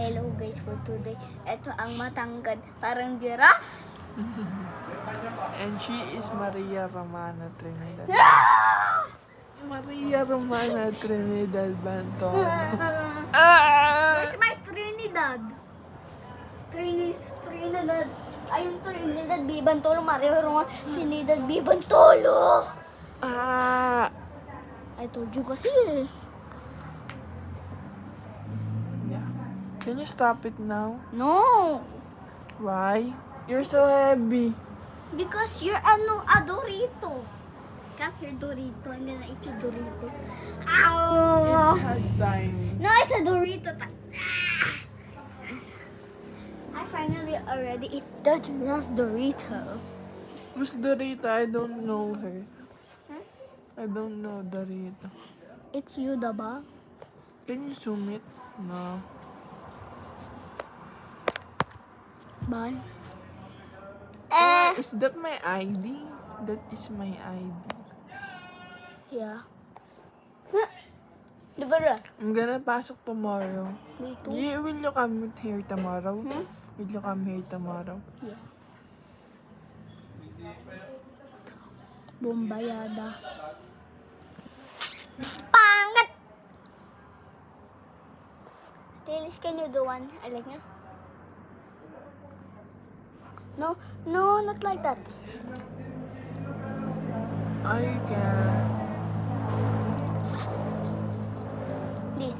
Hello guys, for today, ito ang matangkad, parang giraffe. And she is Maria Romana Trinidad. Maria Romana Trinidad Banton. Where's my Trinidad? Trinidad. Ayun Trinidad, Bibantolo, Mario Roma, Trinidad, Bibantolo. I told you kasi eh. Yeah. Can you stop it now? No, Why? You're so heavy. because you're a Dorito. Come here, Dorito, and then I eat your Dorito. Ow! It's hard time. No, it's a Dorito. I finally already eat the giraffe Dorito. Who's Dorita? I don't know her. Hmm? I don't know Dorita. It's you, diba? Can you zoom it? No. Bye. Is that my ID? That is my ID. Yeah. Diba na? I'm gonna pasok tomorrow. Me too. Will you come here tomorrow? Hmm? Will you come here tomorrow? Yeah. Bombayada. Pangat! Tilis, can you do one? I like niya. No, not like that. I can. This.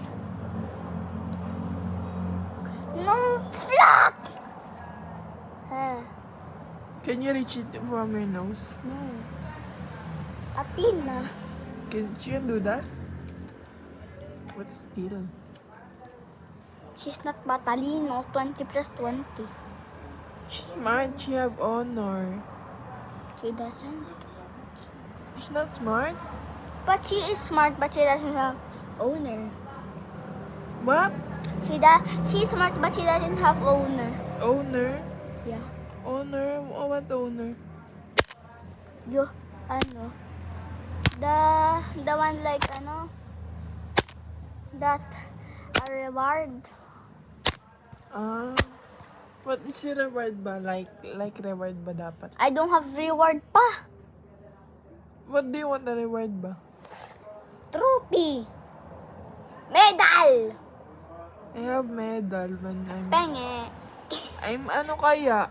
No, flop! Can you reach it from your nose? No. Atina. Can she do that? What skill? She's not matalino. 20 plus 20. She's smart. She have honor. She doesn't. She's not smart. But she is smart, but she doesn't have owner. What? She's smart, but she doesn't have owner. Owner? Yeah. Owner? What owner? Yo, ano? The one like ano? That a reward. What is your reward ba? Like reward ba dapat? I don't have reward pa. What do you want the reward ba? Trophy. Medal. I have medal when Penge. I'm ano kaya?